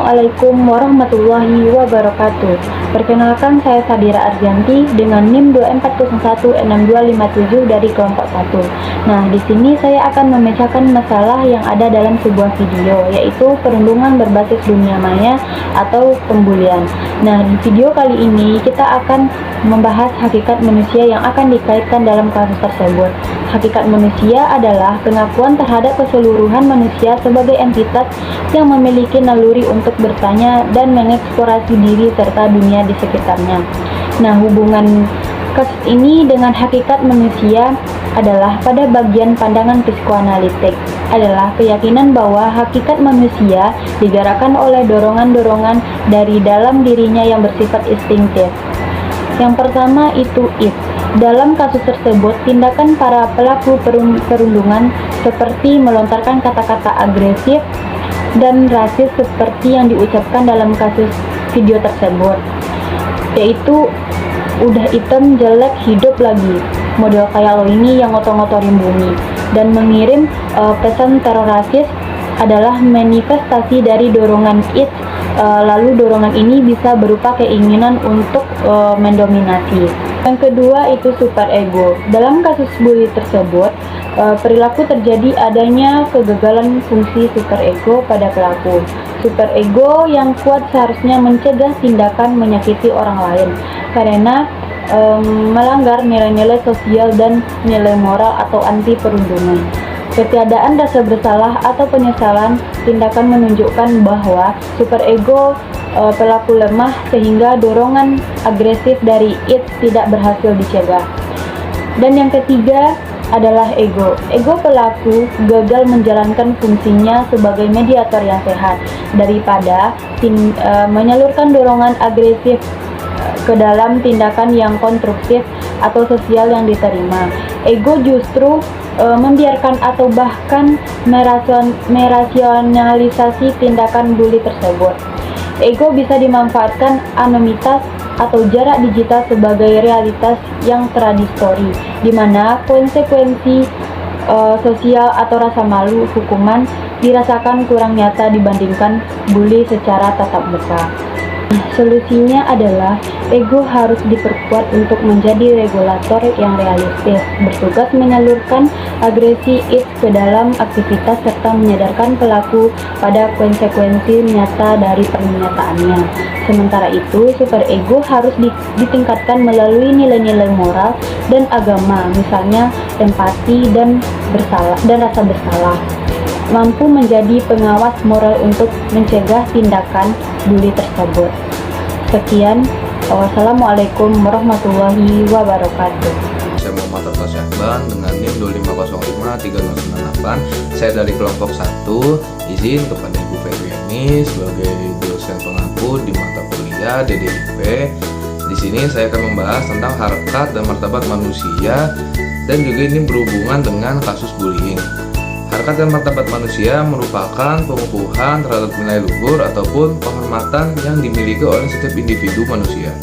Assalamualaikum warahmatullahi wabarakatuh. Perkenalkan, saya Sadira Arjanti dengan NIM 24016257 dari kelompok 1. Nah, di sini saya akan memecahkan masalah yang ada dalam sebuah video, yaitu perundungan berbasis dunia maya atau pembulian. Nah, di video kali ini kita akan membahas hakikat manusia yang akan dikaitkan dalam kasus tersebut. Hakikat manusia adalah pengakuan terhadap keseluruhan manusia sebagai entitas yang memiliki naluri untuk bertanya dan mengeksplorasi diri serta dunia di sekitarnya. Nah, hubungan kasus ini dengan hakikat manusia adalah pada bagian pandangan psikoanalitik adalah keyakinan bahwa hakikat manusia digerakkan oleh dorongan-dorongan dari dalam dirinya yang bersifat instinktif. Yang pertama itu id. Dalam kasus tersebut, tindakan para pelaku perundungan seperti melontarkan kata-kata agresif dan rasis seperti yang diucapkan dalam kasus video tersebut, yaitu udah hitam jelek hidup lagi, model kayak lo ini yang ngotor-ngotorin bumi, dan mengirim pesan teror rasis adalah manifestasi dari dorongan id. Lalu dorongan ini bisa berupa keinginan untuk mendominasi. Yang kedua itu superego. Dalam kasus bully tersebut, perilaku terjadi adanya kegagalan fungsi superego pada pelaku. Superego yang kuat seharusnya mencegah tindakan menyakiti orang lain karena melanggar nilai-nilai sosial dan nilai moral atau anti perundungan. Ketiadaan rasa bersalah atau penyesalan tindakan menunjukkan bahwa superego pelaku lemah sehingga dorongan agresif dari id tidak berhasil dicegah. Dan yang ketiga adalah ego. Ego pelaku gagal menjalankan fungsinya sebagai mediator yang sehat daripada menyalurkan dorongan agresif ke dalam tindakan yang konstruktif atau sosial yang diterima. Ego justru membiarkan atau bahkan merasionalisasi tindakan bully tersebut. Ego bisa dimanfaatkan anonimitas atau jarak digital sebagai realitas yang tradistori, di mana konsekuensi sosial atau rasa malu hukuman dirasakan kurang nyata dibandingkan bully secara tatap muka. Solusinya adalah ego harus diperkuat untuk menjadi regulator yang realistis, bertugas menyalurkan agresi id ke dalam aktivitas serta menyadarkan pelaku pada konsekuensi nyata dari pernyataannya. Sementara itu, superego harus ditingkatkan melalui nilai-nilai moral dan agama, misalnya empati dan rasa bersalah, mampu menjadi pengawas moral untuk mencegah tindakan bully tersebut. Sekian, wassalamualaikum warahmatullahi wabarakatuh. Saya Muhammad Atta Syahban dengan NIM 25053098. Saya dari kelompok 1. Izin kepada Ibu Febriani sebagai dosen pengaku di mata kuliah DDIP. Di sini saya akan membahas tentang harkat dan martabat manusia, dan juga ini berhubungan dengan kasus bullying. Harkat dan martabat manusia merupakan pengukuhan terhadap nilai luhur ataupun penghormatan yang dimiliki oleh setiap individu manusia.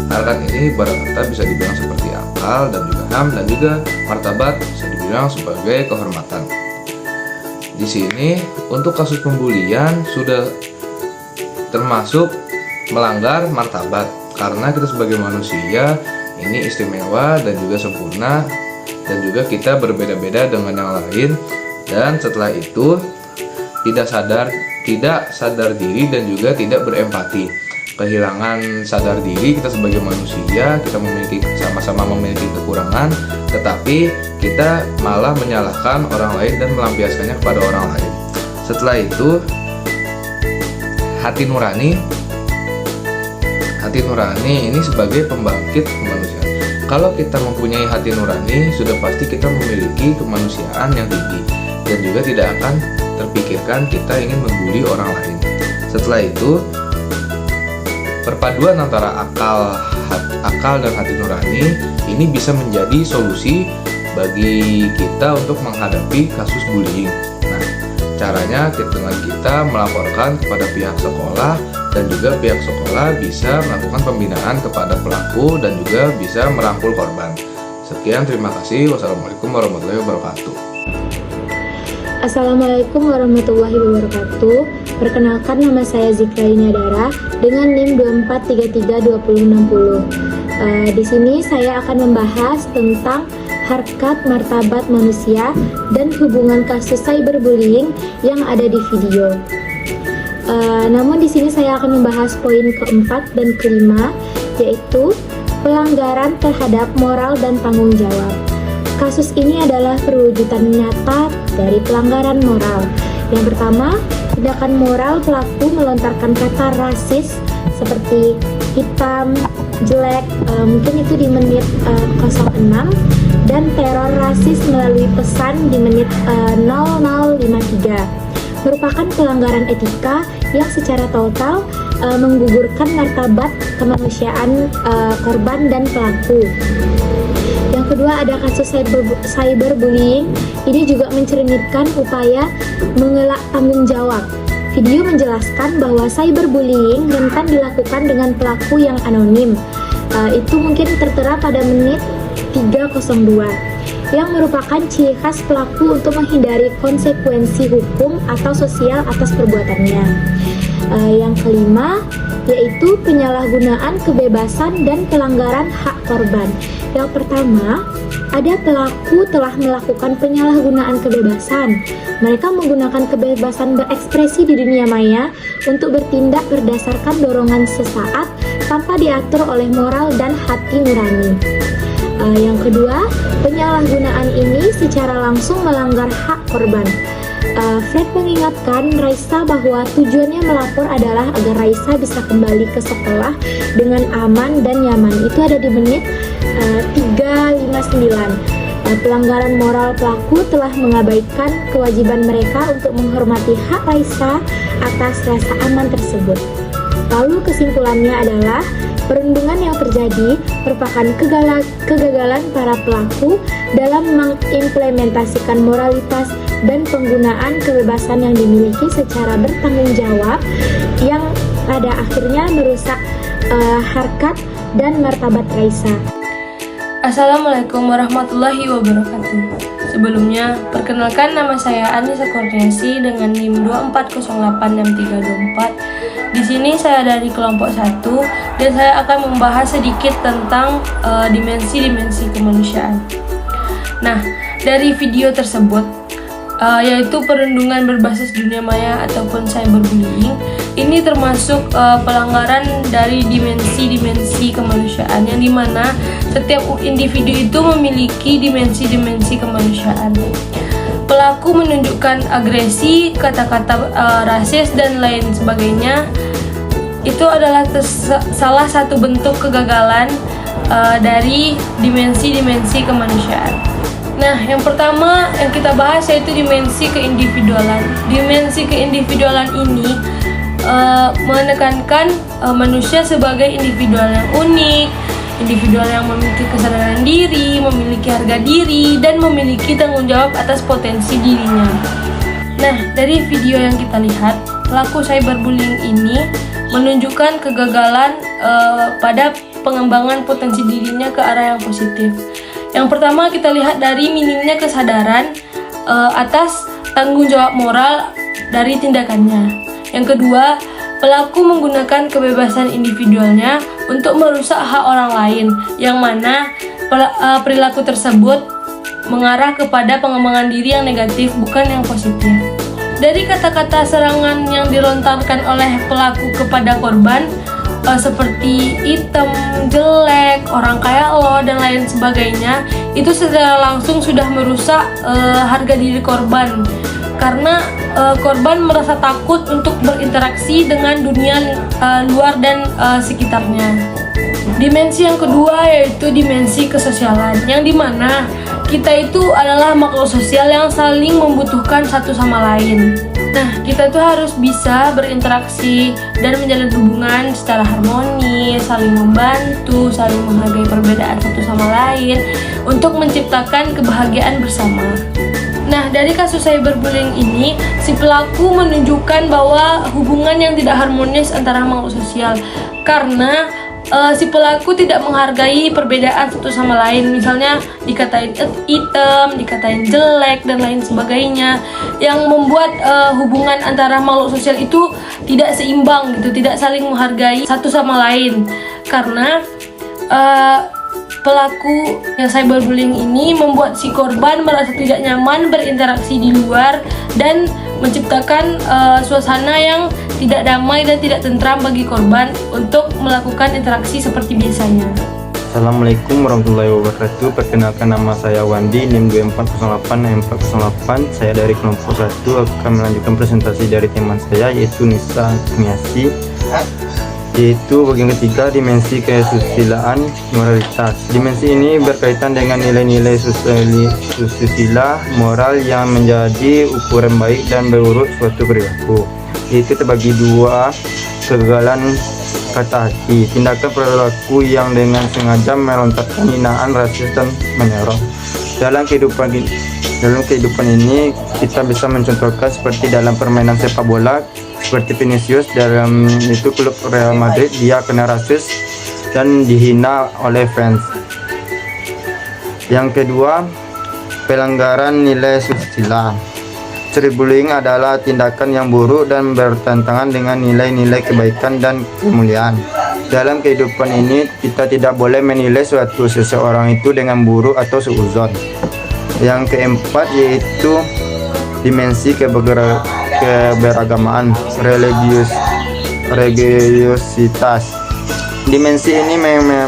Harkat ini ibarat kata bisa dibilang seperti akal dan juga HAM, dan juga martabat bisa dibilang sebagai kehormatan. Di sini untuk kasus pembulian sudah termasuk melanggar martabat, karena kita sebagai manusia ini istimewa dan juga sempurna, dan juga kita berbeda-beda dengan yang lain. Dan setelah itu tidak sadar diri dan juga tidak berempati. Kehilangan sadar diri kita sebagai manusia, kita sama-sama memiliki kekurangan, tetapi kita malah menyalahkan orang lain dan melampiaskannya kepada orang lain. Setelah itu hati nurani ini sebagai pembangkit kemanusiaan. Kalau kita mempunyai hati nurani, sudah pasti kita memiliki kemanusiaan yang tinggi, dan juga tidak akan terpikirkan kita ingin membuli orang lain. Setelah itu, perpaduan antara akal dan hati nurani ini bisa menjadi solusi bagi kita untuk menghadapi kasus bullying. Nah, caranya dengan kita melaporkan kepada pihak sekolah, dan juga pihak sekolah bisa melakukan pembinaan kepada pelaku dan juga bisa merangkul korban. Sekian, terima kasih. Wassalamualaikum warahmatullahi wabarakatuh. Assalamualaikum warahmatullahi wabarakatuh. Perkenalkan, nama saya Zikra Dara dengan NIM 24332060. Di sini saya akan membahas tentang harkat martabat manusia dan hubungan kasus cyberbullying yang ada di video. Namun di sini saya akan membahas poin keempat dan kelima, yaitu pelanggaran terhadap moral dan tanggung jawab. Kasus ini adalah perwujudan nyata dari pelanggaran moral. Yang pertama, tindakan moral pelaku melontarkan kata rasis seperti hitam, jelek, mungkin itu di menit 06, dan teror rasis melalui pesan di menit 0053. Merupakan pelanggaran etika yang secara total menggugurkan martabat kemanusiaan korban dan pelaku. Yang kedua, ada kasus cyberbullying. Ini juga mencerminkan upaya mengelak tanggung jawab. Video menjelaskan bahwa cyberbullying rentan dilakukan dengan pelaku yang anonim. Itu mungkin tertera pada menit 302, yang merupakan ciri khas pelaku untuk menghindari konsekuensi hukum atau sosial atas perbuatannya. Yang kelima, yaitu penyalahgunaan kebebasan dan pelanggaran hak korban. Yang pertama, ada pelaku telah melakukan penyalahgunaan kebebasan. Mereka menggunakan kebebasan berekspresi di dunia maya untuk bertindak berdasarkan dorongan sesaat tanpa diatur oleh moral dan hati nurani. Yang kedua, penyalahgunaan ini secara langsung melanggar hak korban. Fred mengingatkan Raisa bahwa tujuannya melapor adalah agar Raisa bisa kembali ke sekolah dengan aman dan nyaman. Itu ada di menit 359. Pelanggaran moral pelaku telah mengabaikan kewajiban mereka untuk menghormati hak Raisa atas rasa aman tersebut. Lalu kesimpulannya adalah perundungan yang terjadi merupakan kegagalan para pelaku dalam mengimplementasikan moralitas dan penggunaan kebebasan yang dimiliki secara bertanggung jawab, yang pada akhirnya merusak harkat dan martabat Raisa. Assalamualaikum warahmatullahi wabarakatuh. Sebelumnya, perkenalkan, nama saya Anissa Kurniasi dengan NIM 24086324. Di sini saya dari kelompok 1 dan saya akan membahas sedikit tentang dimensi-dimensi kemanusiaan. Nah, dari video tersebut, yaitu perundungan berbasis dunia maya ataupun cyberbullying, ini termasuk pelanggaran dari dimensi-dimensi kemanusiaan, yang dimana setiap individu itu memiliki dimensi-dimensi kemanusiaan. Pelaku menunjukkan agresi, kata-kata rasis dan lain sebagainya. Itu adalah salah satu bentuk kegagalan dari dimensi-dimensi kemanusiaan. Nah, yang pertama yang kita bahas yaitu dimensi keindividualan. Dimensi keindividualan ini menekankan manusia sebagai individual yang unik, individual yang memiliki kesadaran diri, memiliki harga diri, dan memiliki tanggung jawab atas potensi dirinya. Nah, dari video yang kita lihat, pelaku cyberbullying ini menunjukkan kegagalan pada pengembangan potensi dirinya ke arah yang positif. Yang pertama, kita lihat dari minimnya kesadaran atas tanggung jawab moral dari tindakannya. Yang kedua, pelaku menggunakan kebebasan individualnya untuk merusak hak orang lain, yang mana perilaku tersebut mengarah kepada pengembangan diri yang negatif, bukan yang positif. Dari kata-kata serangan yang dilontarkan oleh pelaku kepada korban, seperti hitam, jelek, orang kayak lo, dan lain sebagainya, itu secara langsung sudah merusak harga diri korban, karena korban merasa takut untuk berinteraksi dengan dunia luar dan sekitarnya. Dimensi yang kedua yaitu dimensi kesosialan, yang dimana kita itu adalah makhluk sosial yang saling membutuhkan satu sama lain. Nah, kita tuh harus bisa berinteraksi dan menjalin hubungan secara harmonis, saling membantu, saling menghargai perbedaan satu sama lain untuk menciptakan kebahagiaan bersama. Nah, dari kasus cyberbullying ini, si pelaku menunjukkan bahwa hubungan yang tidak harmonis antara makhluk sosial, karena si pelaku tidak menghargai perbedaan satu sama lain, misalnya dikatain hitam, dikatain jelek dan lain sebagainya, yang membuat hubungan antara makhluk sosial itu tidak seimbang gitu, tidak saling menghargai satu sama lain. Karena pelaku yang cyberbullying ini membuat si korban merasa tidak nyaman berinteraksi di luar dan menciptakan suasana yang tidak damai dan tidak tentram bagi korban untuk melakukan interaksi seperti biasanya. Assalamualaikum warahmatullahi wabarakatuh. Perkenalkan, nama saya Wandi, NIM 2408 Saya dari kelompok 1 akan melanjutkan presentasi dari teman saya, yaitu Nisa Miasi, yaitu bagian ketiga, dimensi kesusilaan moralitas. Dimensi ini berkaitan dengan nilai-nilai susila moral yang menjadi ukuran baik dan berurut suatu perilaku. Itu terbagi dua: kegagalan kata hati, tindakan perilaku yang dengan sengaja melontarkan hinaan, rasis dan menyerang. Dalam kehidupan ini kita bisa mencontohkan seperti dalam permainan sepak bola, seperti Vinicius dalam itu klub Real Madrid, dia kena rasis dan dihina oleh fans. Yang kedua, pelanggaran nilai susila. Cyberbullying adalah tindakan yang buruk dan bertentangan dengan nilai-nilai kebaikan dan kemuliaan. Dalam kehidupan ini kita tidak boleh menilai seseorang itu dengan buruk atau suudzon. Yang keempat yaitu dimensi keberagamaan, religiositas. Dimensi ini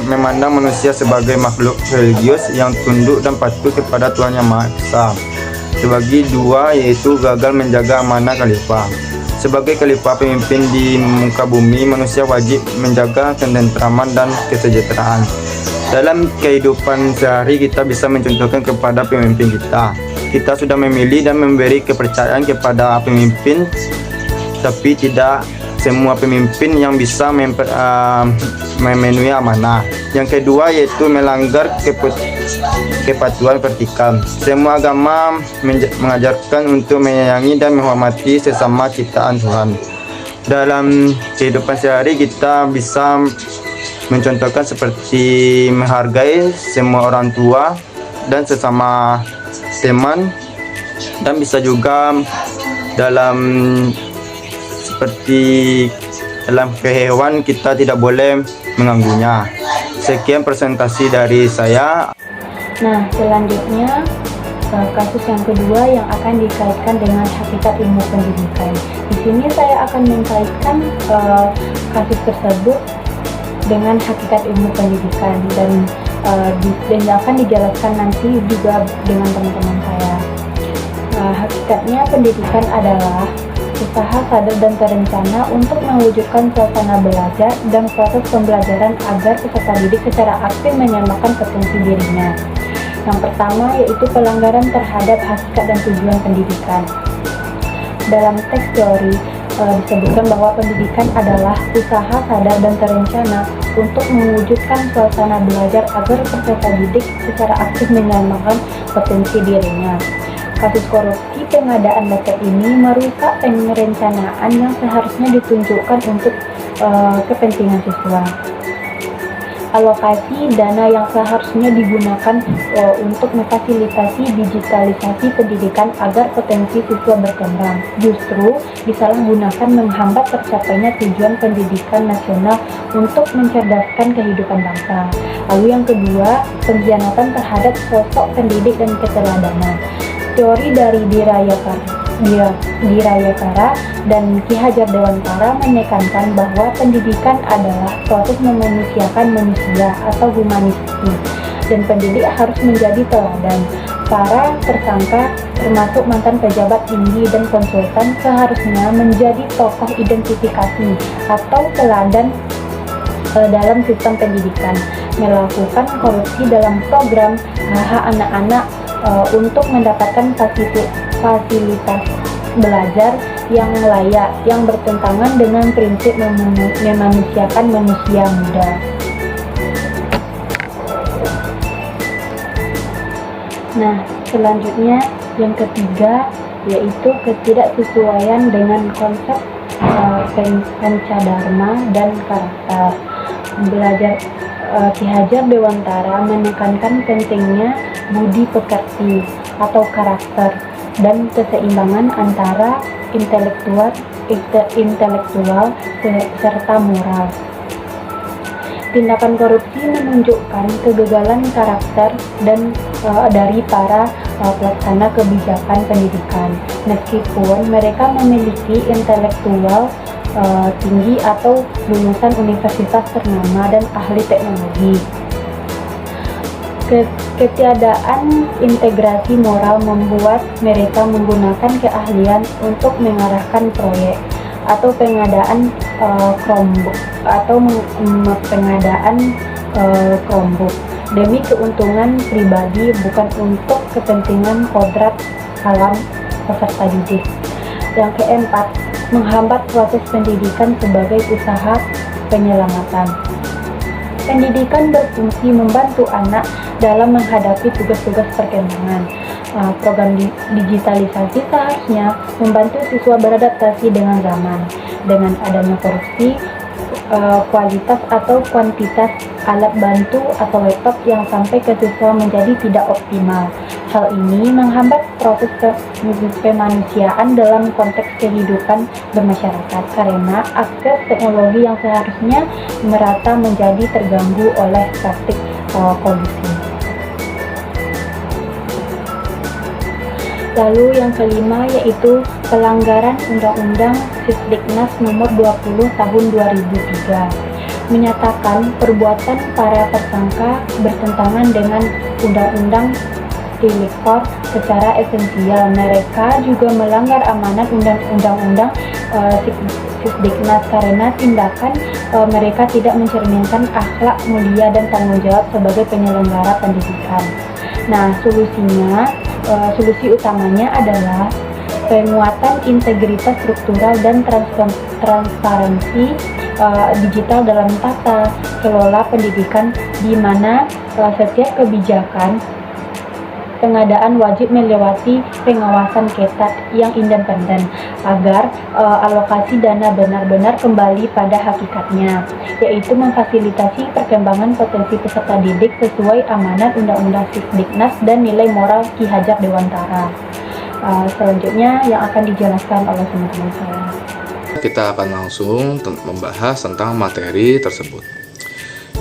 memandang manusia sebagai makhluk religius yang tunduk dan patuh kepada Tuhan Yang Maha Esa. Terbagi dua, yaitu gagal menjaga amanah khalifah. Sebagai khalifah pemimpin di muka bumi, manusia wajib menjaga ketentraman dan kesejahteraan. Dalam kehidupan sehari kita bisa mencontohkan kepada pemimpin kita. Kita sudah memilih dan memberi kepercayaan kepada pemimpin, tapi tidak semua pemimpin yang bisa memenuhi amanah. Yang kedua yaitu melanggar kepatuhan vertikal. Semua agama mengajarkan untuk menyayangi dan menghormati sesama ciptaan Tuhan. Dalam kehidupan sehari kita bisa mencontohkan seperti menghargai semua orang tua dan sesama teman, dan bisa juga dalam seperti dalam kehewan kita tidak boleh mengganggunya. Sekian presentasi dari saya. Nah, selanjutnya kasus yang kedua yang akan dikaitkan dengan hakikat ilmu pendidikan. Di sini saya akan mengkaitkan kasus tersebut dengan hakikat ilmu pendidikan dan akan dijelaskan nanti juga dengan teman-teman saya. Hakikatnya pendidikan adalah usaha sadar dan terencana untuk mewujudkan suasana belajar dan proses pembelajaran agar peserta didik secara aktif menyamakan potensi dirinya. Yang pertama yaitu pelanggaran terhadap hakikat dan tujuan pendidikan. Dalam teks teori disebutkan bahwa pendidikan adalah usaha sadar dan terencana untuk mewujudkan suasana belajar agar peserta didik secara aktif menyamakan potensi dirinya. Kasus korupsi pengadaan laptop ini merusak perencanaan yang seharusnya ditunjukkan untuk kepentingan siswa. Alokasi dana yang seharusnya digunakan untuk memfasilitasi digitalisasi pendidikan agar potensi siswa berkembang justru disalahgunakan menghambat tercapainya tujuan pendidikan nasional untuk mencerdaskan kehidupan bangsa. Lalu yang kedua, pengkhianatan terhadap sosok pendidik dan keteladanan. Teori dari Dirayakara dan Ki Hajar Dewantara menekankan bahwa pendidikan adalah proses memanusiakan manusia atau humanistik, dan pendidik harus menjadi teladan. Para tersangka termasuk mantan pejabat tinggi dan konsultan seharusnya menjadi tokoh identifikasi atau teladan dalam sistem pendidikan, melakukan korupsi dalam program hak anak-anak untuk mendapatkan fasilitas belajar yang layak, yang bertentangan dengan prinsip memanusiakan manusia muda. Nah, selanjutnya yang ketiga yaitu ketidaksesuaian dengan konsep pancadharma dan karakter. belajar Ki Hajar Dewantara menekankan pentingnya budi pekerti atau karakter dan keseimbangan antara intelektual serta moral. Tindakan korupsi menunjukkan kegagalan karakter dan dari para pelaksana kebijakan pendidikan, meskipun mereka memiliki intelektual tinggi atau lulusan universitas ternama dan ahli teknologi. Ketiadaan integrasi moral membuat mereka menggunakan keahlian untuk mengarahkan proyek atau pengadaan Chromebook demi keuntungan pribadi, bukan untuk kepentingan kodrat alam peserta didik. Yang keempat, menghambat proses pendidikan sebagai usaha penyelamatan. Pendidikan berfungsi membantu anak dalam menghadapi tugas-tugas perkembangan. Program digitalisasi seharusnya membantu siswa beradaptasi dengan zaman. Dengan adanya korupsi, kualitas atau kuantitas alat bantu atau laptop yang sampai ke siswa menjadi tidak optimal. Hal ini menghambat proses kemanusiaan dalam konteks kehidupan bermasyarakat karena akses teknologi yang seharusnya merata menjadi terganggu oleh praktik kolusi. Lalu yang kelima yaitu pelanggaran Undang-Undang Sisdiknas Nomor 20 Tahun 2003 menyatakan perbuatan para tersangka bertentangan dengan Undang-Undang Tipikor secara esensial. Mereka juga melanggar amanat Undang-Undang Sisdiknas karena tindakan mereka tidak mencerminkan akhlak mulia dan tanggung jawab sebagai penyelenggara pendidikan. Nah, solusi utamanya adalah penguatan integritas struktural dan transparansi digital dalam tata kelola pendidikan, di mana setiap kebijakan pengadaan wajib melewati pengawasan ketat yang independen agar alokasi dana benar-benar kembali pada hakikatnya, yaitu memfasilitasi perkembangan potensi peserta didik sesuai amanat Undang-Undang Sisdiknas dan nilai moral Ki Hajar Dewantara. Selanjutnya yang akan dijelaskan oleh teman-teman saya. Kita akan langsung membahas tentang materi tersebut.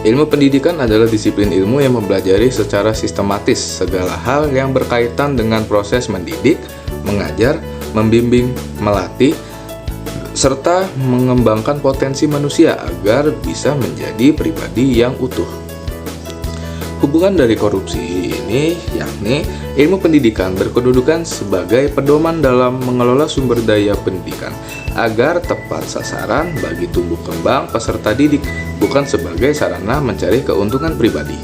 Ilmu pendidikan adalah disiplin ilmu yang mempelajari secara sistematis segala hal yang berkaitan dengan proses mendidik, mengajar, membimbing, melatih, serta mengembangkan potensi manusia agar bisa menjadi pribadi yang utuh. Hubungan dari korupsi ini yakni ilmu pendidikan berkedudukan sebagai pedoman dalam mengelola sumber daya pendidikan agar tepat sasaran bagi tumbuh kembang peserta didik, bukan sebagai sarana mencari keuntungan pribadi.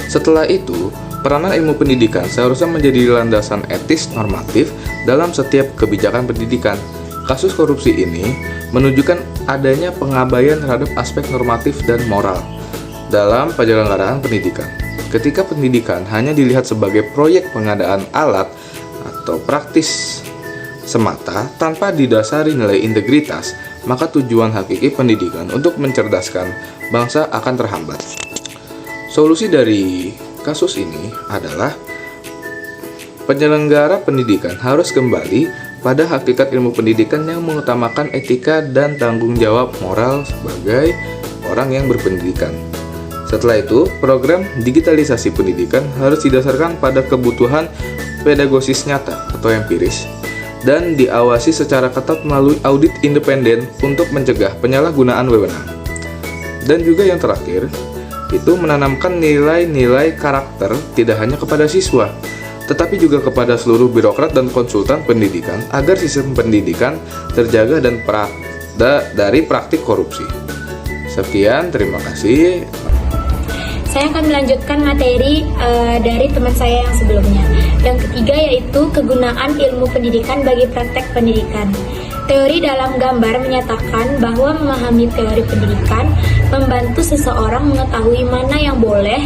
Setelah itu, peranan ilmu pendidikan seharusnya menjadi landasan etis normatif dalam setiap kebijakan pendidikan. Kasus korupsi ini menunjukkan adanya pengabaian terhadap aspek normatif dan moral dalam penyelenggaraan pendidikan. Ketika pendidikan hanya dilihat sebagai proyek pengadaan alat atau praktis semata tanpa didasari nilai integritas, maka tujuan hakiki pendidikan untuk mencerdaskan bangsa akan terhambat. Solusi dari kasus ini adalah penyelenggara pendidikan harus kembali pada hakikat ilmu pendidikan yang mengutamakan etika dan tanggung jawab moral sebagai orang yang berpendidikan. Setelah itu, program digitalisasi pendidikan harus didasarkan pada kebutuhan pedagogis nyata atau empiris dan diawasi secara ketat melalui audit independen untuk mencegah penyalahgunaan wewenang. Dan juga yang terakhir, itu menanamkan nilai-nilai karakter tidak hanya kepada siswa, tetapi juga kepada seluruh birokrat dan konsultan pendidikan agar sistem pendidikan terjaga dan dari praktik korupsi. Sekian, terima kasih. Saya akan melanjutkan materi dari teman saya yang sebelumnya. Yang ketiga yaitu kegunaan ilmu pendidikan bagi praktek pendidikan. Teori dalam gambar menyatakan bahwa memahami teori pendidikan membantu seseorang mengetahui mana yang boleh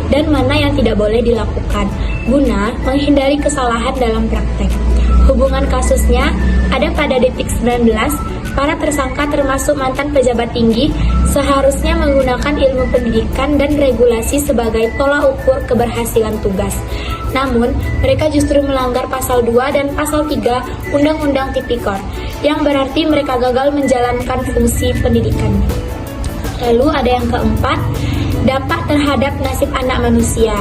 dan mana yang tidak boleh dilakukan, guna menghindari kesalahan dalam praktek. Hubungan kasusnya ada pada detik 19 para tersangka termasuk mantan pejabat tinggi seharusnya menggunakan ilmu pendidikan dan regulasi sebagai tolak ukur keberhasilan tugas. Namun, mereka justru melanggar pasal 2 dan pasal 3 Undang-Undang Tipikor, yang berarti mereka gagal menjalankan fungsi pendidikan. Lalu ada yang keempat, dampak terhadap nasib anak manusia.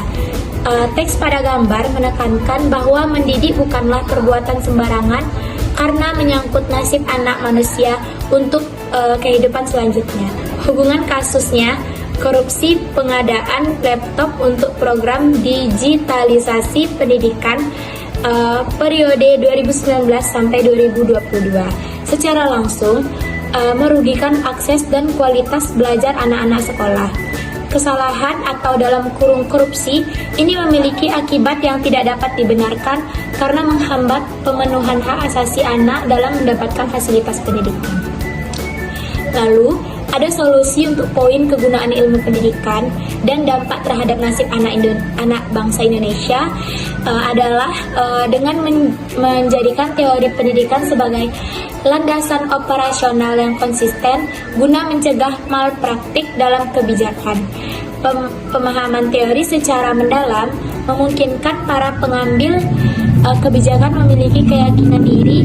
Teks pada gambar menekankan bahwa mendidik bukanlah perbuatan sembarangan karena menyangkut nasib anak manusia untuk kehidupan selanjutnya. Hubungan kasusnya, korupsi pengadaan laptop untuk program digitalisasi pendidikan periode 2019 sampai 2022 secara langsung merugikan akses dan kualitas belajar anak-anak sekolah. Kesalahan atau dalam kurung korupsi ini memiliki akibat yang tidak dapat dibenarkan karena menghambat pemenuhan hak asasi anak dalam mendapatkan fasilitas pendidikan. Lalu, ada solusi untuk poin kegunaan ilmu pendidikan dan dampak terhadap nasib anak bangsa Indonesia adalah dengan menjadikan teori pendidikan sebagai landasan operasional yang konsisten guna mencegah malpraktik dalam kebijakan. Pemahaman teori secara mendalam memungkinkan para pengambil kebijakan memiliki keyakinan diri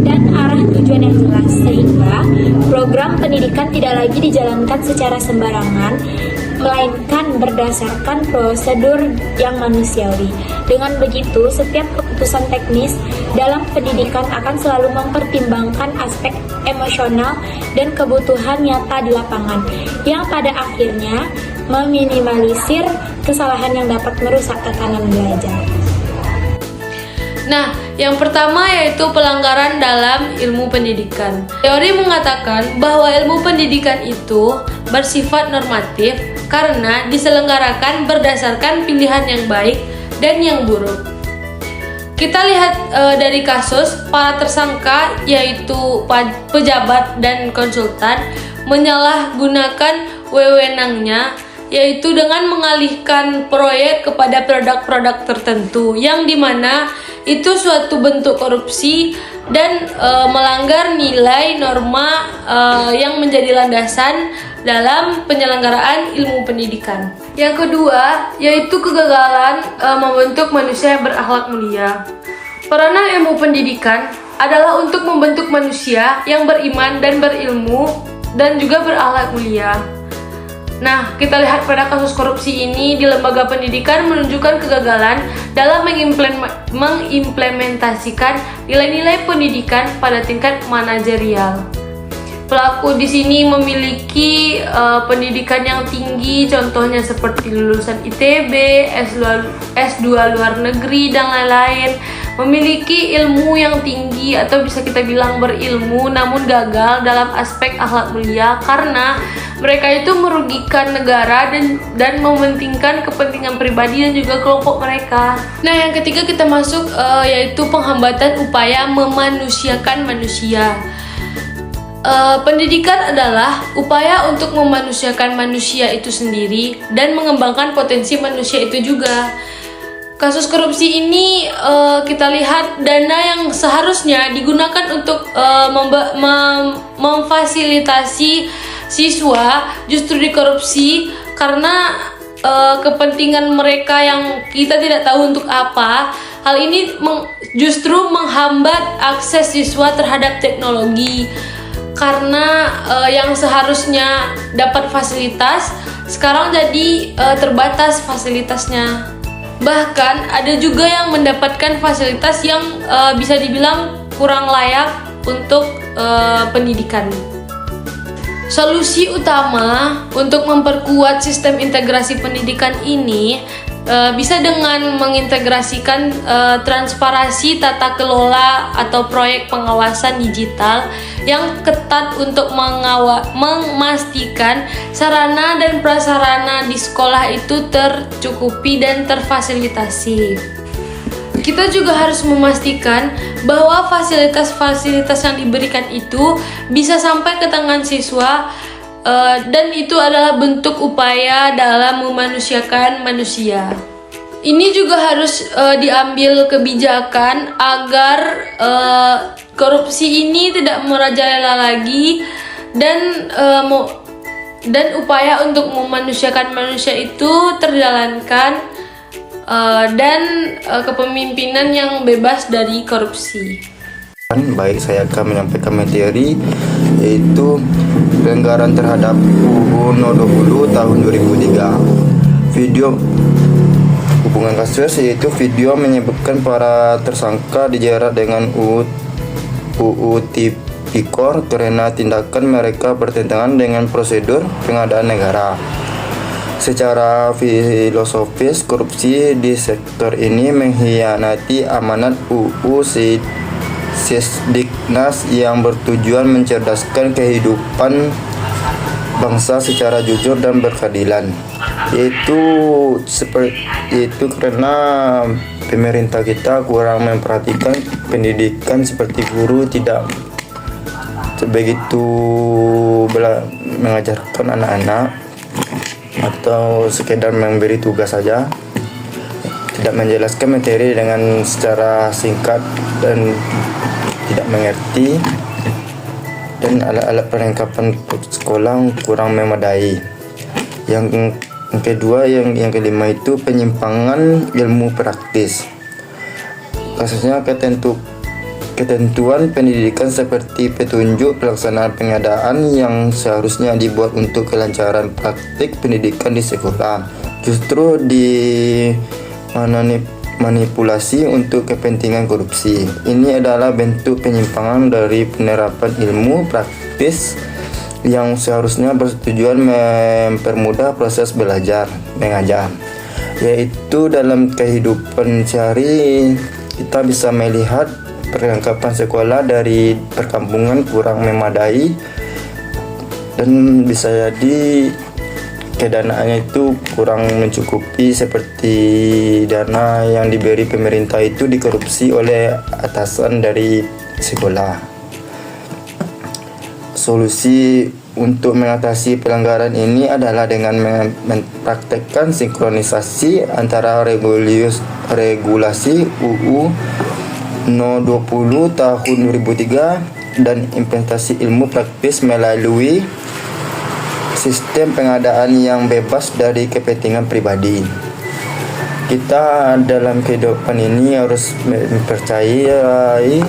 dan arah tujuan yang jelas, sehingga program pendidikan tidak lagi dijalankan secara sembarangan, melainkan berdasarkan prosedur yang manusiawi. Dengan begitu, setiap keputusan teknis dalam pendidikan akan selalu mempertimbangkan aspek emosional dan kebutuhan nyata di lapangan, yang pada akhirnya meminimalisir kesalahan yang dapat merusak tatanan belajar. Nah, yang pertama yaitu pelanggaran dalam ilmu pendidikan. Teori mengatakan bahwa ilmu pendidikan itu bersifat normatif karena diselenggarakan berdasarkan pilihan yang baik dan yang buruk. Kita lihat dari kasus para tersangka yaitu pejabat dan konsultan menyalahgunakan wewenangnya, yaitu dengan mengalihkan proyek kepada produk-produk tertentu yang dimana itu suatu bentuk korupsi dan melanggar nilai norma yang menjadi landasan dalam penyelenggaraan ilmu pendidikan. Yang kedua yaitu kegagalan membentuk manusia yang berakhlak mulia. Peranan ilmu pendidikan adalah untuk membentuk manusia yang beriman dan berilmu dan juga berakhlak mulia. Nah, kita lihat pada kasus korupsi ini di lembaga pendidikan menunjukkan kegagalan dalam mengimplementasikan nilai-nilai pendidikan pada tingkat manajerial. Pelaku di sini memiliki pendidikan yang tinggi, contohnya seperti lulusan ITB, S2 luar negeri, dan lain-lain. Memiliki ilmu yang tinggi atau bisa kita bilang berilmu, namun gagal dalam aspek akhlak mulia karena mereka itu merugikan negara dan mementingkan kepentingan pribadi dan juga kelompok mereka. Nah, yang ketiga kita masuk yaitu penghambatan upaya memanusiakan manusia. Pendidikan adalah upaya untuk memanusiakan manusia itu sendiri dan mengembangkan potensi manusia itu juga. Kasus korupsi ini kita lihat dana yang seharusnya digunakan untuk memfasilitasi siswa justru dikorupsi karena kepentingan mereka yang kita tidak tahu untuk apa. Hal ini justru menghambat akses siswa terhadap teknologi karena yang seharusnya dapat fasilitas sekarang jadi terbatas fasilitasnya. Bahkan ada juga yang mendapatkan fasilitas yang bisa dibilang kurang layak untuk pendidikan. Solusi utama untuk memperkuat sistem integrasi pendidikan ini bisa dengan mengintegrasikan transparansi tata kelola atau proyek pengawasan digital yang ketat untuk memastikan sarana dan prasarana di sekolah itu tercukupi dan terfasilitasi. Kita juga harus memastikan bahwa fasilitas-fasilitas yang diberikan itu bisa sampai ke tangan siswa dan itu adalah bentuk upaya dalam memanusiakan manusia. ini juga harus diambil kebijakan agar korupsi ini tidak merajalela lagi, dan upaya untuk memanusiakan manusia itu terjalankan, dan kepemimpinan yang bebas dari korupsi. Baik, saya akan menyampaikan materi yaitu pelanggaran terhadap UU No 20 tahun 2003. Video hubungan kasus yaitu video menyebutkan para tersangka dijerat dengan UU Tipikor karena tindakan mereka bertentangan dengan prosedur pengadaan negara. Secara filosofis, korupsi di sektor ini mengkhianati amanat UU Sisdiknas yang bertujuan mencerdaskan kehidupan bangsa secara jujur dan berkeadilan. Yaitu karena pemerintah kita kurang memperhatikan pendidikan, seperti guru tidak begitu mengajarkan anak-anak atau sekedar memberi tugas saja, tidak menjelaskan materi dengan secara singkat dan tidak mengerti, dan alat-alat perlengkapan sekolah kurang memadai. Yang kedua, yang kelima itu penyimpangan ilmu praktis. Kasusnya ketentuan pendidikan seperti petunjuk pelaksanaan pengadaan yang seharusnya dibuat untuk kelancaran praktik pendidikan di sekolah justru manipulasi untuk kepentingan korupsi. Ini adalah bentuk penyimpangan dari penerapan ilmu praktis yang seharusnya bertujuan mempermudah proses belajar mengajar. Yaitu dalam kehidupan sehari kita bisa melihat perlengkapan sekolah dari perkampungan kurang memadai, dan bisa jadi kedanaannya itu kurang mencukupi, seperti dana yang diberi pemerintah itu dikorupsi oleh atasan dari sekolah. Solusi untuk mengatasi pelanggaran ini adalah dengan mempraktekkan sinkronisasi antara regulasi UU No 20 tahun 2003 dan implementasi ilmu praktis melalui sistem pengadaan yang bebas dari kepentingan pribadi. Kita dalam kehidupan ini harus mempercayai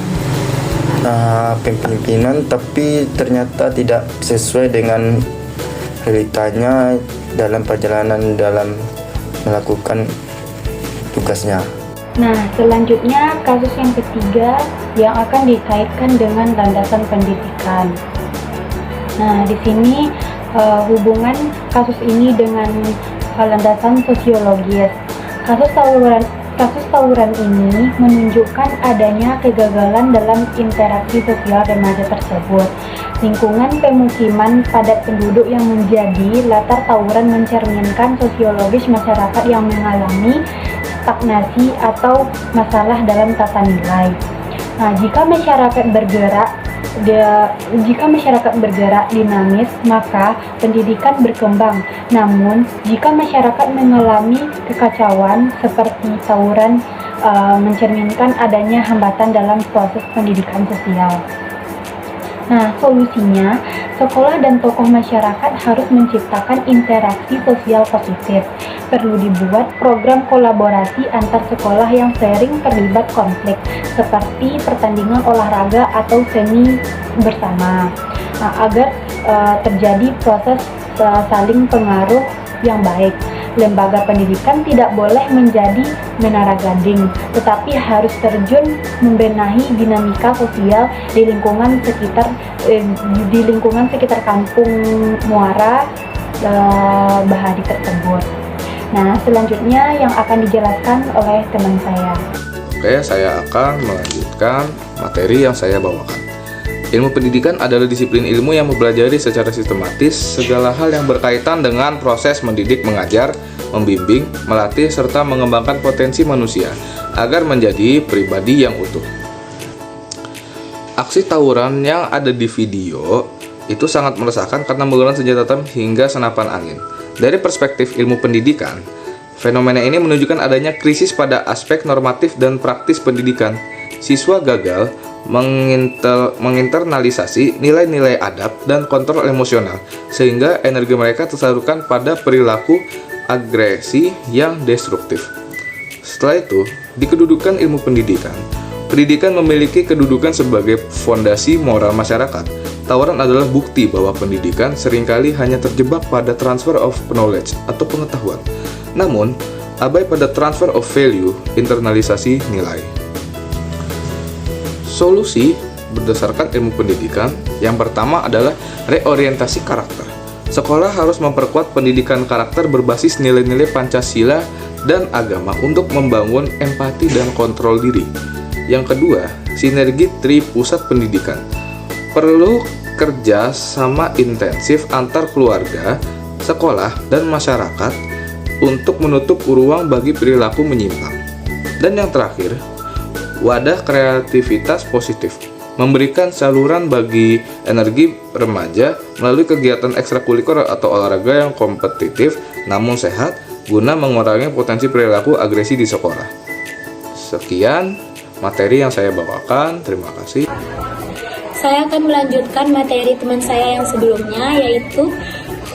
pemimpinan, tapi ternyata tidak sesuai dengan realitanya dalam perjalanan dalam melakukan tugasnya. Nah, selanjutnya kasus yang ketiga yang akan dikaitkan dengan landasan pendidikan. Nah, di sini hubungan kasus ini dengan landasan sosiologis. Kasus tawuran ini menunjukkan adanya kegagalan dalam interaksi sosial remaja tersebut. Lingkungan pemukiman padat penduduk yang menjadi latar tawuran mencerminkan sosiologis masyarakat yang mengalami stagnasi atau masalah dalam tata nilai. Nah, jika masyarakat bergerak dinamis, maka pendidikan berkembang. Namun, jika masyarakat mengalami kekacauan seperti tawuran, mencerminkan adanya hambatan dalam proses pendidikan sosial. Nah, solusinya, sekolah dan tokoh masyarakat harus menciptakan interaksi sosial positif. Perlu dibuat program kolaborasi antar sekolah yang sering terlibat konflik, seperti pertandingan olahraga atau seni bersama, agar terjadi proses saling pengaruh yang baik. Lembaga pendidikan tidak boleh menjadi menara gading, tetapi harus terjun membenahi dinamika sosial di lingkungan sekitar kampung muara Bahari tersebut. Nah, selanjutnya yang akan dijelaskan oleh teman saya. Oke, saya akan melanjutkan materi yang saya bawakan. Ilmu pendidikan adalah disiplin ilmu yang mempelajari secara sistematis segala hal yang berkaitan dengan proses mendidik, mengajar, membimbing, melatih, serta mengembangkan potensi manusia agar menjadi pribadi yang utuh. Aksi tawuran yang ada di video itu sangat meresahkan karena menggunakan senjata tajam hingga senapan angin. Dari perspektif ilmu pendidikan, Fenomena ini menunjukkan adanya krisis pada aspek normatif dan praktis pendidikan. Siswa gagal menginternalisasi nilai-nilai adab dan kontrol emosional, sehingga energi mereka tersalurkan pada perilaku agresi yang destruktif. Setelah itu, di kedudukan ilmu pendidikan, pendidikan memiliki kedudukan sebagai fondasi moral masyarakat. Tawuran adalah bukti bahwa pendidikan seringkali hanya terjebak pada transfer of knowledge atau pengetahuan, namun abai pada transfer of value, internalisasi nilai. Solusi berdasarkan ilmu pendidikan yang pertama adalah reorientasi karakter. Sekolah harus memperkuat pendidikan karakter berbasis nilai-nilai Pancasila dan agama untuk membangun empati dan kontrol diri. Yang kedua, sinergi tri pusat pendidikan. Perlu kerja sama intensif antar keluarga, sekolah, dan masyarakat untuk menutup ruang bagi perilaku menyimpang. Dan yang terakhir, wadah kreativitas positif, memberikan saluran bagi energi remaja melalui kegiatan ekstrakurikuler atau olahraga yang kompetitif namun sehat guna mengurangi potensi perilaku agresi di sekolah. Sekian materi yang saya bawakan, terima kasih. Saya akan melanjutkan materi teman saya yang sebelumnya, yaitu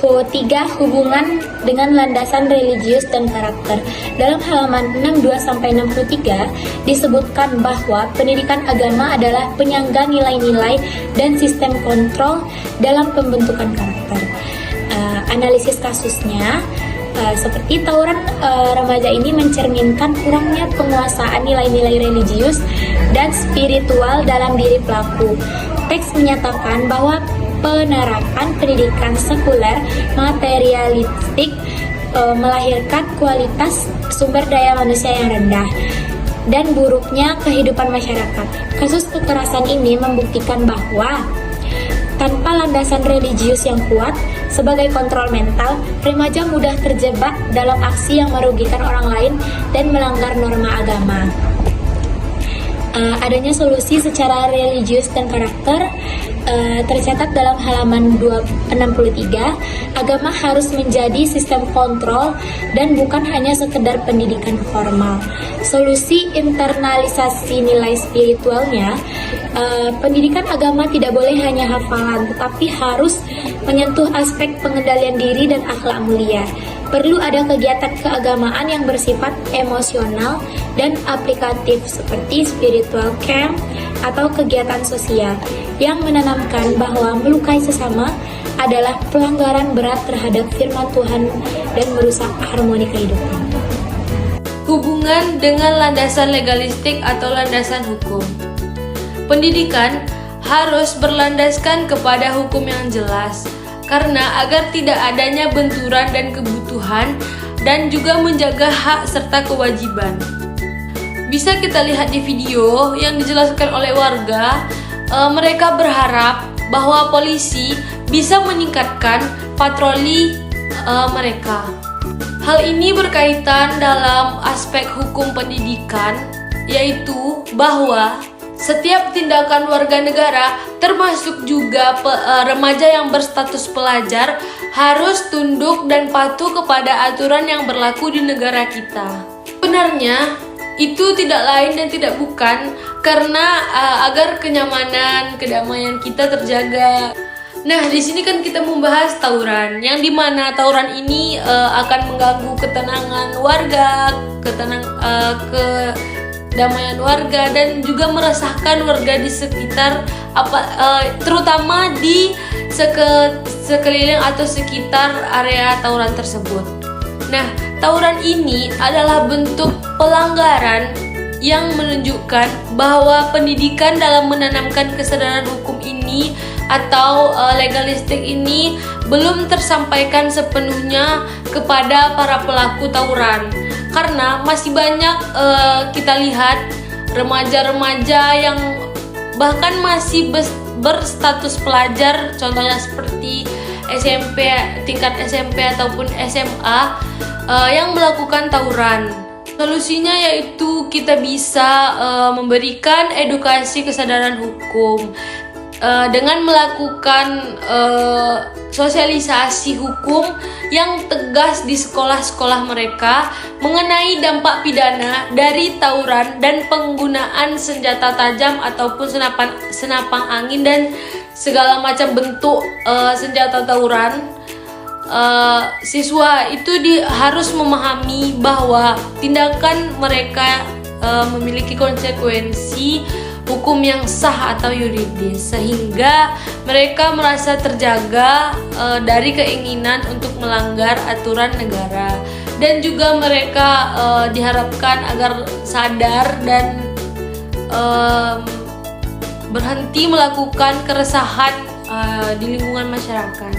3. Hubungan dengan landasan religius dan karakter. Dalam halaman 62-63 disebutkan bahwa pendidikan agama adalah penyangga nilai-nilai dan sistem kontrol dalam pembentukan karakter. Analisis kasusnya, seperti tawuran remaja ini mencerminkan kurangnya penguasaan nilai-nilai religius dan spiritual dalam diri pelaku. Teks menyatakan bahwa penerapan pendidikan sekuler materialistik melahirkan kualitas sumber daya manusia yang rendah dan buruknya kehidupan masyarakat. Kasus kekerasan ini membuktikan bahwa tanpa landasan religius yang kuat sebagai kontrol mental, remaja mudah terjebak dalam aksi yang merugikan orang lain dan melanggar norma agama. Adanya solusi secara religius dan karakter tercatat dalam halaman 63. Agama harus menjadi sistem kontrol dan bukan hanya sekedar pendidikan formal. Solusi internalisasi nilai spiritualnya, pendidikan agama tidak boleh hanya hafalan, tetapi harus menyentuh aspek pengendalian diri dan akhlak mulia. Perlu ada kegiatan keagamaan yang bersifat emosional dan aplikatif seperti spiritual camp atau kegiatan sosial yang menanamkan bahwa melukai sesama adalah pelanggaran berat terhadap firman Tuhan dan merusak harmoni kehidupan. Hubungan dengan landasan legalistik atau landasan hukum. Pendidikan harus berlandaskan kepada hukum yang jelas, karena agar tidak adanya benturan dan kebutuhan dan juga menjaga hak serta kewajiban. Bisa kita lihat di video yang dijelaskan oleh warga, mereka berharap bahwa polisi bisa meningkatkan patroli mereka. Hal ini berkaitan dalam aspek hukum pendidikan, yaitu bahwa setiap tindakan warga negara, termasuk juga remaja yang berstatus pelajar, harus tunduk dan patuh kepada aturan yang berlaku di negara kita. Sebenarnya, itu tidak lain dan tidak bukan karena agar kenyamanan, kedamaian kita terjaga. Nah, di sini kan kita membahas tawuran, yang dimana tawuran ini akan mengganggu ketenangan warga, kedamaian warga, dan juga meresahkan warga di sekitar, terutama di sekeliling atau sekitar area tawuran tersebut. Nah, tawuran ini adalah bentuk pelanggaran yang menunjukkan bahwa pendidikan dalam menanamkan kesadaran hukum ini atau legalistik ini belum tersampaikan sepenuhnya kepada para pelaku tawuran. Karena masih banyak kita lihat remaja-remaja yang bahkan masih berstatus pelajar, contohnya seperti SMP, tingkat SMP ataupun SMA yang melakukan tawuran. Solusinya yaitu kita bisa memberikan edukasi kesadaran hukum. dengan melakukan sosialisasi hukum yang tegas di sekolah-sekolah mereka mengenai dampak pidana dari tawuran dan penggunaan senjata tajam ataupun senapang angin dan segala macam bentuk senjata tawuran. Siswa itu harus memahami bahwa tindakan mereka memiliki konsekuensi hukum yang sah atau yuridis, sehingga mereka merasa terjaga dari keinginan untuk melanggar aturan negara, dan juga mereka diharapkan agar sadar dan berhenti melakukan keresahan di lingkungan masyarakat.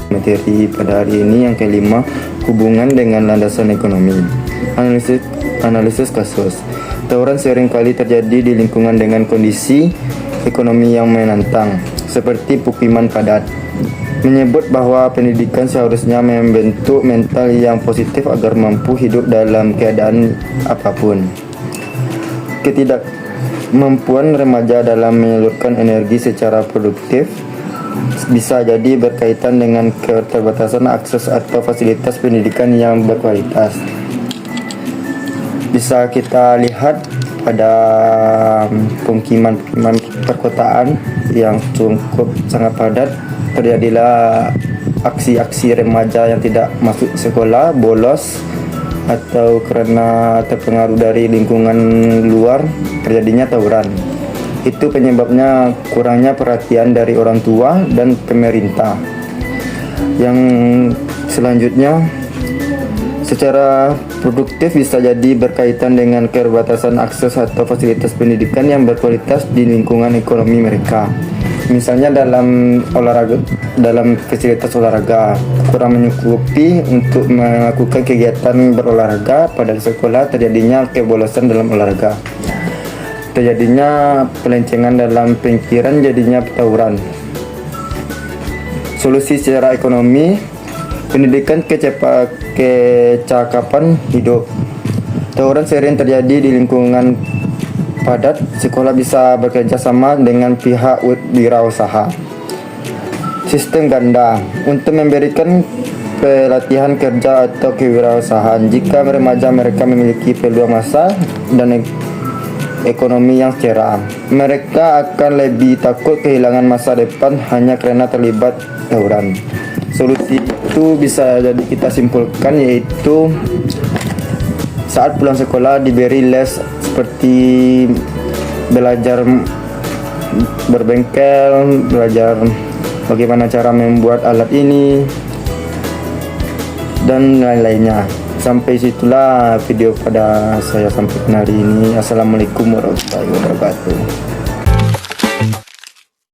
Materi pada hari ini yang kelima, hubungan dengan landasan ekonomi. Analisis kasus. Tawuran seringkali terjadi di lingkungan dengan kondisi ekonomi yang menantang, seperti pemukiman padat. Menyebut bahwa pendidikan seharusnya membentuk mental yang positif agar mampu hidup dalam keadaan apapun. Ketidakmampuan remaja dalam menyalurkan energi secara produktif bisa jadi berkaitan dengan keterbatasan akses atau fasilitas pendidikan yang berkualitas. Bisa kita lihat pada pemukiman perkotaan yang cukup sangat padat, terjadilah aksi-aksi remaja yang tidak masuk sekolah, bolos, atau karena terpengaruh dari lingkungan luar, terjadinya tawuran. Itu penyebabnya kurangnya perhatian dari orang tua dan pemerintah. Yang selanjutnya, secara produktif bisa jadi berkaitan dengan keterbatasan akses atau fasilitas pendidikan yang berkualitas di lingkungan ekonomi mereka. Misalnya dalam fasilitas olahraga kurang mencukupi untuk melakukan kegiatan berolahraga pada sekolah, terjadinya kebolosan dalam olahraga. Terjadinya pelencengan dalam pemikiran, jadinya tawuran. Solusi secara ekonomi, pendidikan kecakapan hidup. Tawuran sering terjadi di lingkungan padat. Sekolah bisa bekerja sama dengan pihak wirausaha. Sistem ganda untuk memberikan pelatihan kerja atau kewirausahaan. Jika remaja mereka memiliki peluang masa dan ekonomi yang cerah, mereka akan lebih takut kehilangan masa depan hanya karena terlibat tawuran. Solusi itu bisa jadi kita simpulkan, yaitu saat pulang sekolah diberi les seperti belajar berbengkel, belajar bagaimana cara membuat alat ini, dan lain-lainnya. Sampai situlah video pada saya sampaikan hari ini. Assalamualaikum warahmatullahi wabarakatuh.